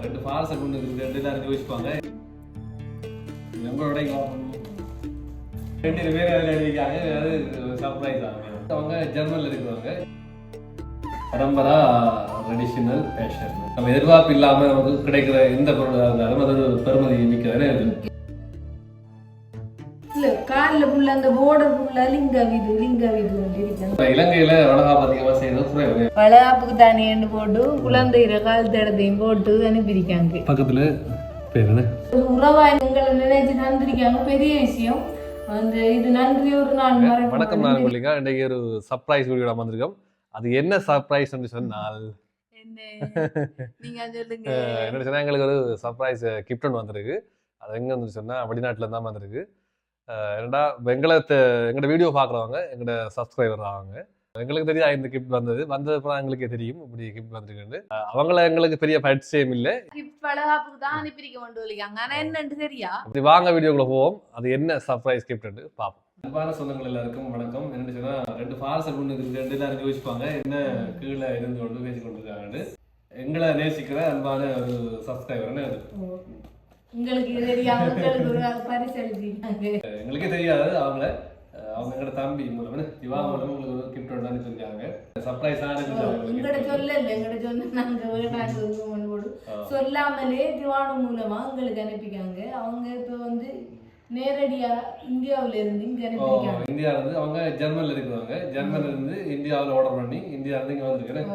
ரெண்டு பார்சல் கொண்டு ரெண்டு எல்லாரும் யோசிப்பாங்க நம்மளோட ரெண்டு பேர் அதில் எழுதிக்காங்க. அது சர்ப்ரைஸ் ஆகும். அவங்க ஜெர்மனில் இருக்கிறவங்க. பரம்பரா ட்ரெடிஷனல் ஃபேஷன் நம்ம எதிர்பார்ப்பு இல்லாமல் நமக்கு கிடைக்கிற எந்த பொருளாக இருந்தாலும் அது ஒரு பெருமதி மிக்கதானே இருக்கு. இலங்கையில வளகாப்பு அதிகமா செய்யறது வளகாப்புக்கு தானே போட்டு குழந்தைகிற காலத்து இடத்தையும் போட்டு அனுப்பியிருக்காங்க. பக்கத்துல பேரு உறவாயங்களை நினைச்சு தந்திருக்காங்க. பெரிய விஷயம். அந்த இது நன்றி ஒரு நாள். வணக்கம் நான் சொல்லிங்க. இன்றைக்கு ஒரு சர்ப்ரைஸ் வீடியோ வந்திருக்கோம். அது என்ன சர்ப்ரைஸ் சொன்னால் என்ன சொன்னா எங்களுக்கு ஒரு சர்ப்ரைஸ் கிஃப்ட் ஒன்று வந்திருக்கு. அது எங்க வந்து சொன்னா வெளிநாட்டுல தான் வந்திருக்கு. என்னடா எங்களோட வீடியோ பார்க்குறவங்க எங்களோட சப்ஸ்கிரைபர் ஆவாங்க. எங்களுக்கு தெரியும் இந்த கிஃப்ட் வந்ததுதான் எங்களுக்கே தெரியும் இப்படி கிஃப்ட் வந்திருக்கு. அவங்கள எங்களுக்கு பெரிய பரிச்சயம் இல்லை. வாங்க வீடியோக்குள்ள போவோம். அது என்ன சர்ப்ரைஸ் கிஃப்ட் பார்ப்போம். அன்பான சொந்தங்கள் எல்லாருக்கும் வணக்கம். என்ன சொன்னா ரெண்டு பார்சல் கொண்டு ரெண்டு எல்லாரும் யோசிப்பாங்க என்ன கீழே இருந்து கொண்டு பேசி கொண்டிருக்காங்கன்னு. எங்களை நேசிக்கிற அன்பான ஒரு சப்ஸ்கிரைபர்னு அது எங்களுக்கே தெரியாது. அவங்க எங்களோட தம்பி மூலம் திவா மூலம் உங்களுக்கு ஒரு கிஃப்ட் ஒன்று அனுப்பிச்சிருக்காங்க. சர்ப்ரைஸ் சொல்லாமலே திவானு மூலமா உங்களுக்கு அனுப்பிக்காங்க. அவங்க இப்ப வந்து நேரடியா இந்தியாவில இருந்து இங்க அனுப்பியிருக்காங்க. இந்தியாவில இருந்து அவங்க ஜெர்மன்ல இருக்கிறவங்க. ஜெர்மன்ல இருந்து இந்தியாவில் ஆர்டர் பண்ணி இந்தியாவில இருந்து இங்க வந்திருக்கேன்.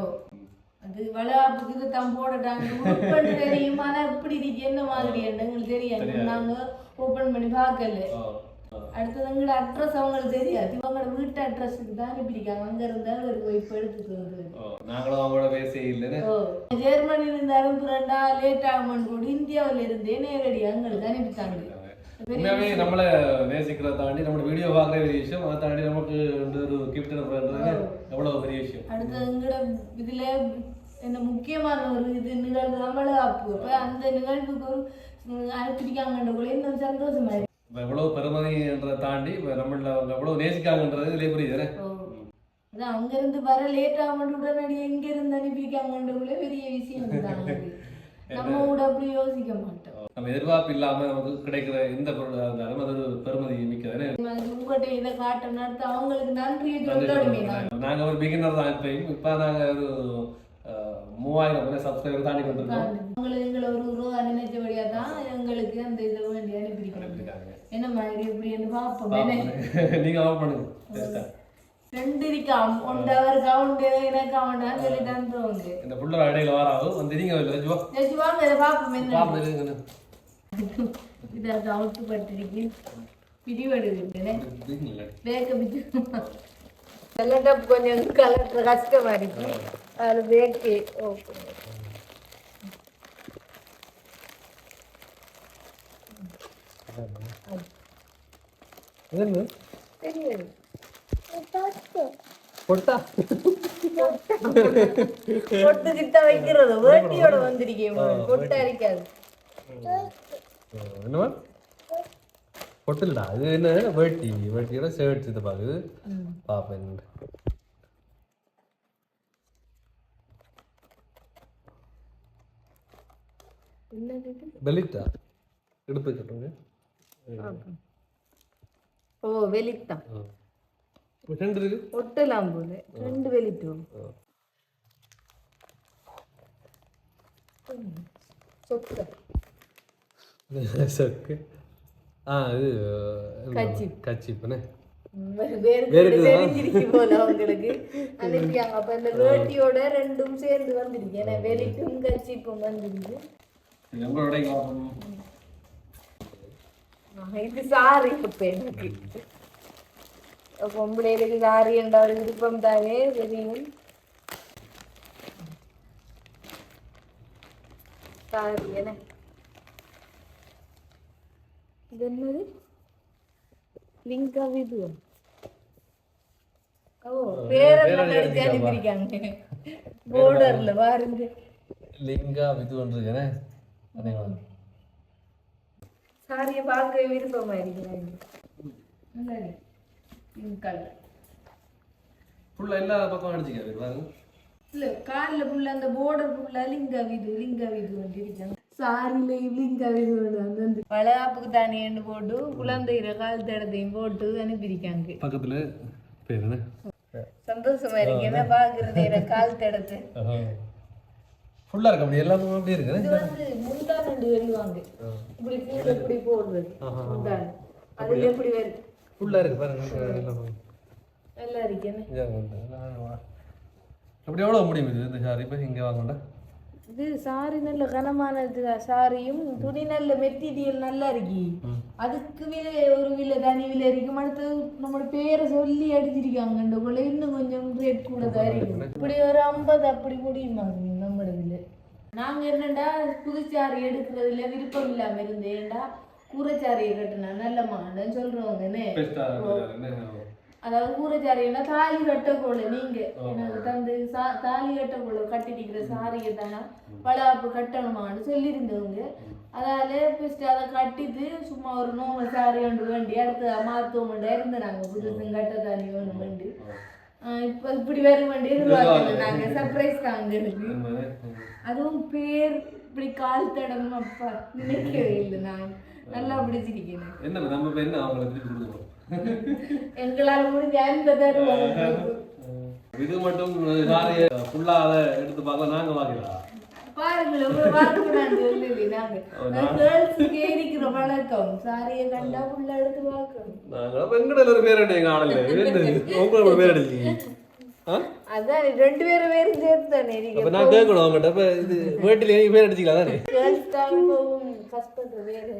அது வளகாப்புக்கு தான் போடட்டாங்க தெரியும். ஆனா இப்படி இருக்கு என்ன மாதிரி எங்களுக்கு தெரியாது. நாங்க ஓபன் பண்ணி பார்க்கல. அடுத்தது எங்களோட அட்ரஸ் அவங்களுக்கு தெரியாது. இவங்களோட வீட்டு அட்ரஸுக்கு தான் அனுப்பியிருக்காங்க. அங்க இருந்தா இப்ப எடுத்துட்டு வந்து நாங்களும் அவங்களோட பேசே இல்லை. ஜெர்மனில இருந்து அனுப்புறா லேட் ஆகும் கூட இந்தியாவில இருந்தே நேரடியாக எங்களுக்கு அனுப்பிட்டாங்க. உண்மையாவே நம்மளை நேசிக்கிறத தாண்டி நம்ம வீடியோ பார்க்குற பெரிய விஷயம். அதை தாண்டி நமக்கு ஒரு கிஃப்ட் அனுப்புறது எவ்வளவு பெரிய விஷயம். அடுத்தது எங்களோட இதுல என்ன முக்கியமான ஒரு இது நிகழ்வு வளகாப்பு. அந்த நிகழ்வுக்கு ஒரு அனுப்பியிருக்காங்கன்ற கூட இன்னும் சந்தோஷமா இருக்கு. எவ்வளவு பெருமதின்றதை தாண்டி நம்மள எவ்வளவு நேசிக்காங்கன்றது இதுல புரியுது. அங்க இருந்து வர லேட் ஆகும் உடனடி எங்க இருந்து அனுப்பியிருக்காங்கன்றதுக்குள்ளே பெரிய விஷயம் தான். நம்ம கூட அப்படி யோசிக்க மாட்டோம். நம்ம எதிர்பார்ப்பு இல்லாம நமக்கு கிடைக்கிற எந்த பொருளாக இருந்தாலும் அது ஒரு பெருமதி மிக்கதானே. உங்கள்கிட்ட இதை காட்டணும். அடுத்து அவங்களுக்கு நன்றியை சொல்லணுமே. நாங்க ஒரு பிகினர் தான். இப்ப நாங்க ஒரு 3000 சப்ஸ்கிரைபர் தாண்டி கொண்டிருக்கோம். உங்களுக்கு எங்களை ஒரு ரூபா நினைச்சபடியா தான் எங்களுக்கு அந்த இதை வேண்டி அனுப்பியிருக்காங்க. என்ன மாதிரி எப்படின்னு பார்ப்போம். நீங்க ஆஃப் பண்ணுங்க. ரெண்டு இருக்காம் ஒன்றவர் கவுண்ட் எனக்கு கவுண்டா சொல்லி தந்துருவாங்க. இந்த புள்ள இடையில வராது வந்து நீங்க வாங்க இதை பார்ப்போம். என்ன இதை அவுட்டு பட்டிருக்கு பிரிவெடுக்கிட்டேன். கலர் கொஞ்சம் கலர் கஷ்டமா இருக்கு. அது வேக்கே ஓகே. தெரியாது பொட்டு கிட்ட வைக்கிறது வேட்டியோட வந்திருக்கேன். பொட்டு அரிக்காது. என்னவா பொட்டுலடா இது என்ன வேட்டியோட ஷர்ட் இது பாக்குது பாப்பேன். பெலிட்டா இடுப்பு கட்டுங்க. ஓ வெளிட்டா ரெண்டு இருக்கு. ஒட்டலாம் போல ரெண்டு வெளிட்டு சொக்க சொக்க. இது கச்சிப்புனே தெரிஞ்சிருக்கு போல அவங்களுக்கு அனுப்பியாங்க. அப்ப இந்த வேட்டியோட ரெண்டும் சேர்ந்து வந்துருக்கு. ஏன்னா வெளிட்டும் கச்சிப்பும் வந்துருக்கு. இது சாரி இப்ப எனக்கு பொம்பளைகளுக்கு சாரி என்ற ஒரு விருப்பம் தானே தெரியும். சாரி என்ன இது என்னது லிங்கா விது. ஓ பேரெல்லாம் எடுத்து அனுப்பியிருக்காங்க. போர்டர்ல பாருங்க லிங்கா விதுன்றதுனே சாரியை பார்க்க விருப்பமா இருக்கிறாங்க. ஃபுல்லா எல்லா பக்கம் அடிச்சுக்க பாருங்க. இல்ல காலில் ஃபுல்லா அந்த போர்டர் ஃபுல்லா லிங்க விது வந்துருக்காங்க சாரியில லிங்க விது வந்து வளகாப்புக்கு தானேன்னு போட்டு குழந்தைகிற கால் தடத்தையும் போட்டு அனுப்பியிருக்காங்க பக்கத்துல பேர் என்ன சந்தோஷமா இருக்கு என்ன பாக்குறது கால் தடத்தை ஃபுல்லா இருக்கு அப்படி எல்லாமே அப்படியே இருக்கு இது வந்து முந்தான எழுதுவாங்க இப்படி கூட இப்படி போடுறது முந்தான அதுல எப்படி வருது ஃபுல்லா இருக்கு பாருங்க நல்லா இருக்கு என்ன அப்படி எவ்வளோ முடியும் இது இந்த சாரி இப்போ இங்கே வாங்கண்டா இது சாரி நல்ல கனமானது சாரியும் துணி நல்ல மெட்டீரியல் நல்லா இருக்கு அதுக்கு விலை ஒரு விலை தனி விலை இருக்கு அடுத்து நம்மளோட பேரை சொல்லி அடிச்சிருக்காங்க இந்த போல இன்னும் கொஞ்சம் ரேட் கூட தான் இருக்கு இப்படி ஒரு 50 அப்படி முடியுமா நம்மளதுல நாங்க என்னண்டா புதுச்சாரி எடுக்கிறதுல விருப்பம் இல்லாம இருந்தேன்டா கூரைச்சாரியை கட்டினா நல்ல மாடன்னு சொல்றவங்கன்னு அதாவது கூரைச்சாரின்னா தாலி கட்டக்கோளை நீங்க எனக்கு தந்து தாலி கட்டக்கோளை கட்டிட்டிருக்கிற சாரியை தானே வளகாப்பு கட்டணுமான்னு சொல்லியிருந்தவங்க அதால ஃபஸ்ட்டு அதை கட்டிட்டு சும்மா ஒரு நோம்பு சாரி ஒன்று வேண்டி அடுத்து மாத்தோம் இருந்தாங்க புதுசும் கட்ட தாலி வேணும் வேண்டி இப்போ இப்படி வரும் வேண்டி எதிர்பார்க்கல நாங்கள் சர்ப்ரைஸ் தாங்க எனக்கு அதுவும் பேர் இப்படி கால் தடம் அப்பா நினைக்கவே இல்லை நான் நல்லா பிடிச்சிருக்கேன் என்ன நம்ம என்ன அவங்களுக்கு எங்களால் முடிஞ்ச அந்த தருவோம் இது மட்டும் சாரியை ஃபுல்லாக எடுத்து பார்க்கலாம் நாங்கள் வாங்கலாம் பாருங்களேன் பார்க்கக்கூடாது இல்லை நாங்கள் கேர்ள்ஸுக்கே இருக்கிற வழக்கம் சாரியை கண்டா ஃபுல்லா எடுத்து பார்க்கணும் நாங்கள் எங்கட ஒரு பேர் எங்கள் ஆடல உங்களோட பேர் அடிச்சிங்க அதான் 2 பேரும் வேறு சேர்த்து தானே அப்போ நான் கேட்கணும் அவங்ககிட்ட இப்போ இது வீட்டில் நீங்கள் பேர் அடிச்சிக்கலாம் தானே கேர்ள்ஸ் தான் கஷ்டப்படுற வேறு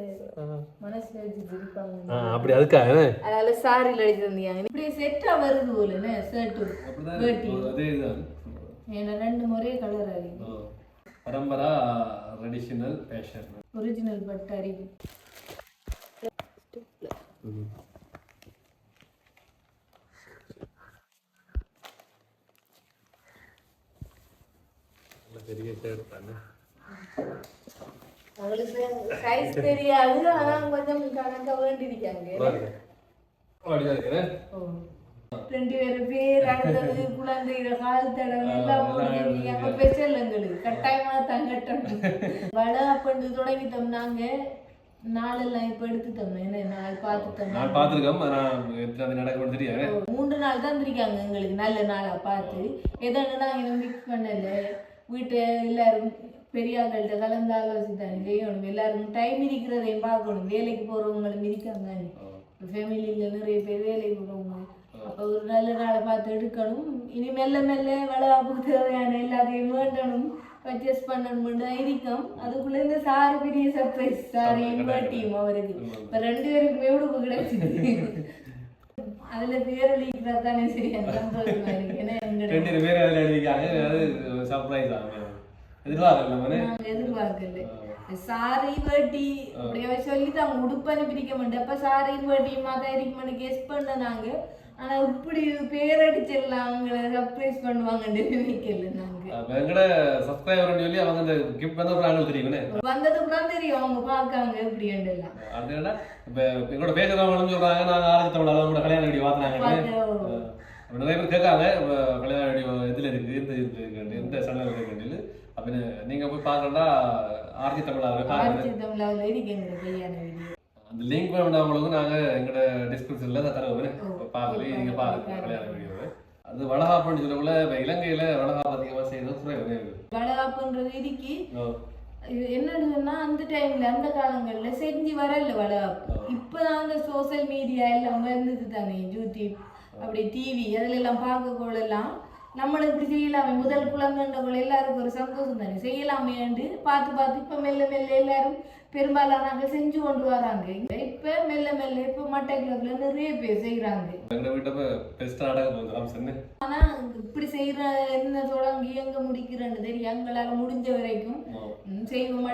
மனசுல வச்சுட்டு இருப்பாங்க அப்படி அதுக்காக அதனால சாரியில் அடிச்சிருந்தீங்க இப்படி செட்டா வருது போலன்னு ஷர்ட்டு வேட்டி அதே இதுதான் ஏன்னா 2 முறை கலர் ஆகிடும் பரம்பரா ட்ரெடிஷனல் ஃபேஷன் ஒரிஜினல் பட்டு அடிக்கும் பெரிய ஷர்ட் தானே அவளுக்கு சைஸ் தெரியாது ஆனா கொஞ்சம் கணக்கா வேண்டியிருக்காங்க 2 பேர் அடுத்தது குழந்தைகிற கால் தடம் எல்லாம் போட்டு ஸ்பெஷல் எங்களுக்கு கட்டாயமா தங்கட்டும் வளகாப்பு தொடங்கிட்டோம் நாங்க நாளெல்லாம் இப்ப எடுத்துட்டோம் என்ன நாள் பார்த்துட்டோம் நான் பார்த்துருக்கோம் நான் நடக்க தெரியாது 3 நாள் தான் இருக்காங்க எங்களுக்கு நல்ல நாளா பார்த்து எதன்னு நாங்க இன்னும் மிக்ஸ் பண்ணல வீட்டு எல்லாரும் பெரியார்கள்ட்ட கலந்து ஆலோசித்தானே செய்யணும் எல்லாரும் டைம் இருக்கிறதையும் பார்க்கணும் வேலைக்கு போறவங்களும் இருக்காங்க ஃபேமிலியில நிறைய பேர் வேலைக்கு போறவங்க அப்போ ஒரு நல்ல நாளை பார்த்து எடுக்கணும் இனி மெல்ல மெல்ல வளகாப்புக்கு தேவையான எல்லாத்தையும் வேண்டணும் பர்ச்சேஸ் பண்ணணும் தான் இருக்கும் அதுக்குள்ள இந்த சாரி பெரிய சர்ப்ரைஸ் சாரியும் வேட்டியும் அவருக்கு இப்போ 2 பேருக்குமே உடுப்பு கிடைச்சிது அதுல பேர் அழிக்கிறா தானே சரியா சந்தோஷமா இருக்கு ஏன்னா 2 பேர் அதில் எழுதிக்காங்க அது சர்ப்ரைஸ் ஆகும் எதிர்பார்க்கல சாரி வேட்டி அப்படியே சொல்லிதான் உடுப்பனை பிரிக்க மாட்டேன் அப்ப சாரி வேட்டியுமா தான் இருக்குமான்னு கெஸ் பண்ண நாங்க ஆனா இப்படி பேர் அடிச்சிடலாம் அவங்கள சர்ப்ரைஸ் பண்ணுவாங்கன்னு நினைக்கல நாங்க எங்கட சப்ஸ்கிரைபர்னு சொல்லி அவங்க அந்த கிஃப்ட் வந்து நாங்கள் தெரியுமே வந்ததுக்குலாம் தெரியும் அவங்க பார்க்காங்க எப்படின்னு எல்லாம் அதுனா இப்போ எங்களோட பேசுறவங்களும் சொல்றாங்க நாங்க ஆளுக்கு தமிழ் அவங்க கல்யாண வீடியோ பார்த்தாங்க நிறைய பேர் கேட்காங்க கல்யாண வீடியோ எதுல இருக்கு எந்த இதுல இருக்கு எந்த சேனல் இருக்குன்னு அப்ப நீங்க போய் பாக்கறதா ஆர்ஜி தமிழாவில் இருக்கீங்க கல்யாண வீடியோ அந்த லிங்க் வேண்டாமவங்களுக்கு நாங்க எங்களோட டிஸ்கிரிப்ஷன்ல தருவோம் பார்க்கல நீங்க பாருங்க கல்யாண வீடியோவை அது வளகாப்புன்னு சொல்லக்குள்ள இப்போ இலங்கையில வளகாப்பு அதிகமாக செய்யறது குறைவு வளகாப்புன்றது இதுக்கு என்னன்னு சொன்னா அந்த டைம்ல அந்த காலங்கள்ல செஞ்சு வரல வளகாப்பு இப்பதான் அந்த சோசியல் மீடியா எல்லாம் இருந்தது தானே யூடியூப் அப்படி டிவி அதுல எல்லாம் பார்க்க கொள்ளலாம் நம்மளுக்கு இப்படி செய்யலாமே முதல் குழந்தைன்றவங்க எல்லாருக்கும் ஒரு சந்தோஷம் தானே செய்யலாமேண்டு பார்த்து இப்போ மெல்ல மெல்ல எல்லாரும் பெரும்பாலான செஞ்சு கொண்டு வராங்க இப்ப மெல்ல மெல்ல இப்ப மட்டை கிளப்ல நிறைய பேர் செய்யறாங்க ஆனா இப்படி செய்யற என்ன தொடங்கி எங்க முடிக்கிறேன்னு தெரியும் எங்களால முடிஞ்ச வரைக்கும் செய்வோம்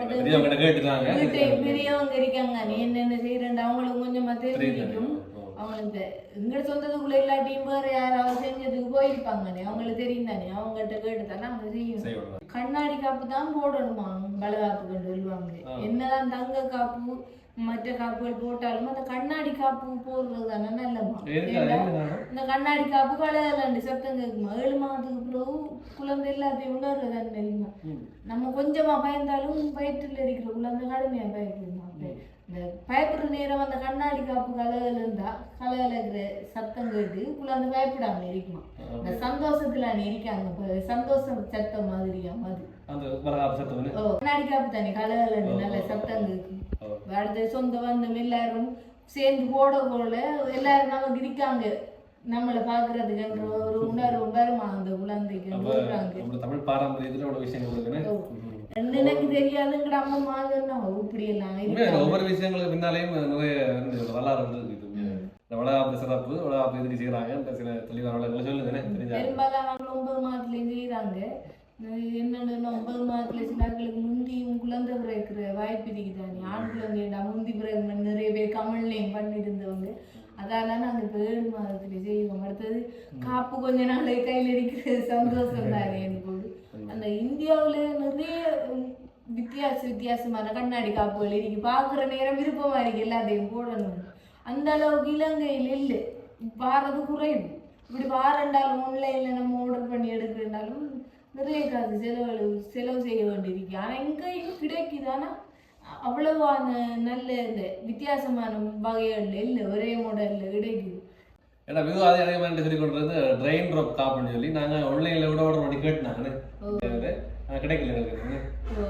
பெரியவங்க இருக்காங்க நீ என்னென்ன செய்யறேன் அவங்களுக்கு கொஞ்சமா தெரிஞ்சிருக்கும் அவங்களுக்கு எங்க சொந்தத்துக்குள்ள இல்லாட்டியும் வேற யாராவது செஞ்சதுக்கு போயிருப்பாங்கண்ணே அவங்களுக்கு தெரியும் தானே அவங்ககிட்ட கேட்டுதானே அவங்க செய்யணும் கண்ணாடி காப்பு தான் போடணுமா வளகாப்பு கொண்டு சொல்லுவாங்க என்னதான் தங்க காப்பு மற்ற காப்புகள் போட்டாலும் அந்த கண்ணாடி காப்பு போடுறது தானே நல்லமா. இந்த கண்ணாடி காப்பு கலையாண்டு சத்தம் கேட்குமா 7 மாதத்துக்கு பிறகு குழந்தை எல்லாத்தையும் உணர்றது தானே. நம்ம கொஞ்சமா பயந்தாலும் வயிற்றுல இருக்கிற குழந்தை கடுமையா பயப்படுமா. இந்த பயப்படுற நேரம் அந்த கண்ணாடி காப்பு கலையில இருந்தா கலையில சத்தம் கேட்டு குழந்தை பயப்படாம இருக்குமா. இந்த சந்தோஷத்துல இருக்காங்க சந்தோஷம் சத்தம் மாதிரியா மாதிரி கண்ணாடி காப்பு தானே கலையில நல்ல சத்தம் கேட்கும். அடுத்த சொந்த பந்தம் எல்லாரும் சேர்ந்து போட போல எல்லாரும் நமக்கு இருக்காங்க நம்மளை பாக்குறதுக்கு ஒரு உணர்வு வருமா அந்த குழந்தைக்கு. தமிழ் பாரம்பரியத்துல ஒரு விஷயம் எனக்கு தெரியாதுங்கிற அம்மா மாதிரினா இப்படி எல்லாம் ஒவ்வொரு விஷயங்களுக்கு பின்னாலேயும் நிறைய வரலாறு வளகாப்பு சிறப்பு வளகாப்பு எதுக்கு செய்யறாங்க சில தெளிவான வளங்களை சொல்லுங்க. பெரும்பாலும் 9 மாதத்துலயும் செய்யறாங்க. என்னென்ன 9 மாதத்துல சிலர்களுக்கு முந்தியும் குழந்தை பிறக்கிற வாய்ப்பு இருக்குதானே. ஆண் குழந்தைடா முந்தி பிறகு நிறைய பேர் கமல்லையும் பண்ணியிருந்தவங்க. அதால நாங்கள் இப்போ 7 மாதத்துல செய்வோம். அடுத்தது காப்பு கொஞ்ச நாளே கையில் இருக்கிற சந்தோஷம் தானே. எனக்கு அந்த இந்தியாவில் நிறைய வித்தியாசமான கண்ணாடி காப்புகள் இருக்கு. பார்க்குற நேரம் விருப்பமா இருக்கு எல்லாத்தையும் போடணும். அந்த அளவுக்கு இலங்கையில் இல்லை. பாரது குறைவு. இப்படி பாரண்டாலும் ஆன்லைன்ல நம்ம ஆர்டர் பண்ணி எடுக்கிறனாலும் நிறைய காசு செலவு செய்ய வேண்டியிருக்கு. ஆனால் இங்கேயும் கிடைக்குது. ஆனால் அவ்வளவான நல்ல இந்த வித்தியாசமான வகைகள் இல்லை. ஒரே மாடலில் கிடைக்குது. ஏன்னா வியூ அதே அதிகமாக சொல்லி கொண்டுறது ட்ரெயின் ட்ராப் காப்புன்னு சொல்லி நாங்கள் ஆன்லைனில் கூட ஆர்டர் பண்ணி கேட்டாங்க கிடைக்கல.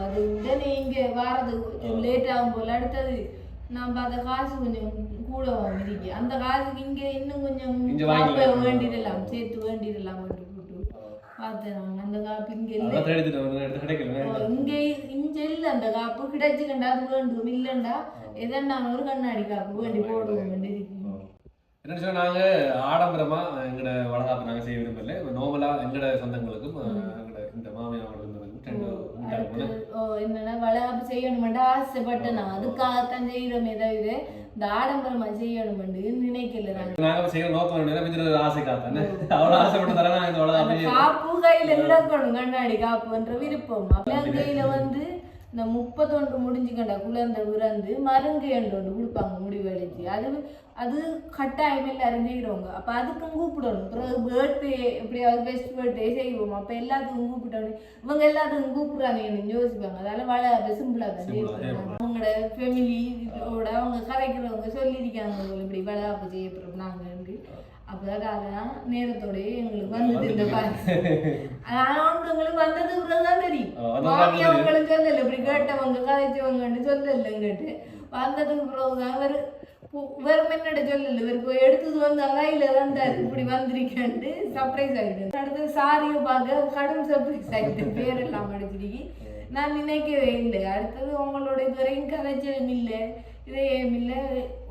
அது உடனே இங்கே வாரது லேட் ஆகும் போல். அடுத்தது நான் பார்த்த காசு கொஞ்சம் கூட வாங்கிருக்கு. அந்த காசுக்கு இங்கே இன்னும் கொஞ்சம் வேண்டிடலாம் சேர்த்து வேண்டிடலாம் போட்டு பார்த்தேன். அந்த காப்பு இங்கே இல்லை. இங்கே இல்லை அந்த காப்பு கிடைச்சுக்கண்டா அது வேண்டும். இல்லைண்டா எதன்னா ஒரு கண்ணாடி காப்பு வேண்டி போடுவோம் வேண்டி இருக்கு. என்னன்னு சொன்னா நாங்கள் ஆடம்பரமா எங்களோட வளகாப்பு நாங்கள் செய்ய விரும்பல. நார்மலாக எங்களோட சொந்தங்களுக்கும் எங்களோட இந்த மாமியாரோட என்னன்னா வளகாப்பு செய்யணுமெண்டா ஆசைப்பட்டு நான் அதுக்காகத்தான் செய்யறோமே தவிர இந்த ஆடம்பரமா செய்யணுமெண்டு நினைக்கல. நாங்க செய்யற நோக்கம் ஆசை காத்தானே அவ்வளவு ஆசைப்பட்டு தர நாங்க இந்த வளகாப்பு காப்பு கையில கிடக்கணும் கண்ணாடி காப்புன்ற விருப்பம். இலங்கையில இந்த 31 முடிஞ்சுக்கண்டா குழந்தை பிறந்து மருந்து ஒன்று கொடுப்பாங்க முடிவெளிச்சு. அது கட்டாயம் எல்லாரும் செய்கிறவங்க. அப்போ அதுக்கும் கூப்பிடணும். பிறகு பர்த்டே எப்படியாவது பெஸ்ட் பர்த்டே செய்வோம். அப்போ எல்லாத்துக்கும் கூப்பிட்டோன்னு இவங்க எல்லாத்துக்கும் கூப்பிட்றாங்கன்னு யோசிப்பாங்க. அதனால வள சிம்பிளாக தான் செய்வாங்க. அவங்களோட ஃபேமிலியோட அவங்க கதைக்கிறவங்க சொல்லியிருக்காங்க இப்படி வளகாப்பு செய்யப்படுறோம் நாங்கள். அப்போ அதெல்லாம் நேரத்தோடய எங்களுக்கு வந்துட்டு இந்த அவங்களுக்கு வந்தது தான் தெரியும். மாமி அவங்களும் சொல்லலை இப்படி கேட்டவங்க கதைச்சவங்கன்னு சொல்லலைங்கட்டு வந்ததுக்கு பிறகுதான் வெறும் என்னோட சொல்லல இவருக்கு எடுத்தது கையில வந்தாரு இப்படி வந்திருக்கேன்ட்டு சர்ப்ரைஸ் ஆகிட்டு. அடுத்தது சாரியை பார்க்க கடும் சர்ப்ரைஸ் ஆகிட்டு. பேரெல்லாம் அடிச்சிருக்கி நான் நினைக்கவே இல்லை. அடுத்தது உங்களோட இதுவரையும் கதைச்சதும் இல்லை இதையும் இல்லை.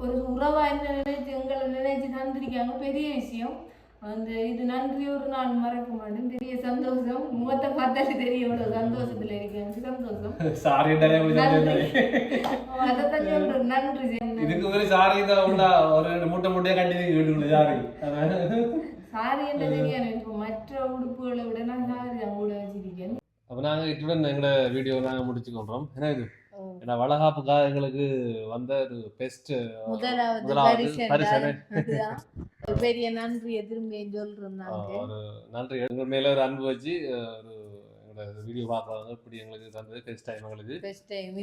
ஒரு உறவா என்ன நினைச்சு எங்களை நினைச்சு தந்திருக்காங்க. பெரிய விஷயம். இது நன்றி ஒரு நாள் மறக்க மாட்டேன். பெரிய சந்தோஷம். முகத்தை பார்த்தாலே தெரிய எவ்வளவு சந்தோஷத்துல இருக்கேன். சந்தோஷம். அதைத்தான் சொல்றேன். நன்றி. சாரி என்ன தெரியாது. இப்போ மற்ற உடுப்புகளை விட நான் சாரி தான் கூட வச்சிருக்கேன். அப்ப நாங்க இத்துடன் எங்களோட வீடியோ நாங்க முடிச்சுக்கொள்றோம். ஏன்னா இது ஏன்னா வளகாப்புக்காக எங்களுக்கு வந்த ஒரு பெஸ்ட் முதலாவது பரிசு. பெரிய நன்றியை திரும்ப சொல்றோம். ஒரு நன்றி எங்க மேல ஒரு அன்பு வச்சு ஒரு எங்களோட வீடியோ பார்க்கறவங்க இப்படி எங்களுக்கு தந்தது ஃபர்ஸ்ட் டைம். எங்களுக்கு ஃபர்ஸ்ட் டைம்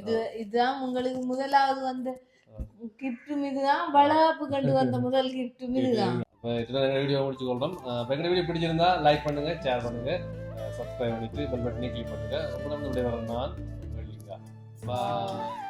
இதுதான் உங்களுக்கு முதலாவது வந்த கிஃப்ட்டும் இதுதான். வளகாப்பு கண்டு வந்த முதல் கிஃப்ட்டும் இதுதான். இப்போ வீடியோ முடிச்சுக்கொள்றோம். எங்க வீடியோ பிடிச்சிருந்தா லைக் பண்ணுங்க, ஷேர் பண்ணுங்க, சப்ஸ்கிரைப் பண்ணிட்டு பெல் பட்டனை கிளிக் பண்ணுங்க. அப்புறம் விடைபெறும் நான் வெள்ளிங்கா. பாய்.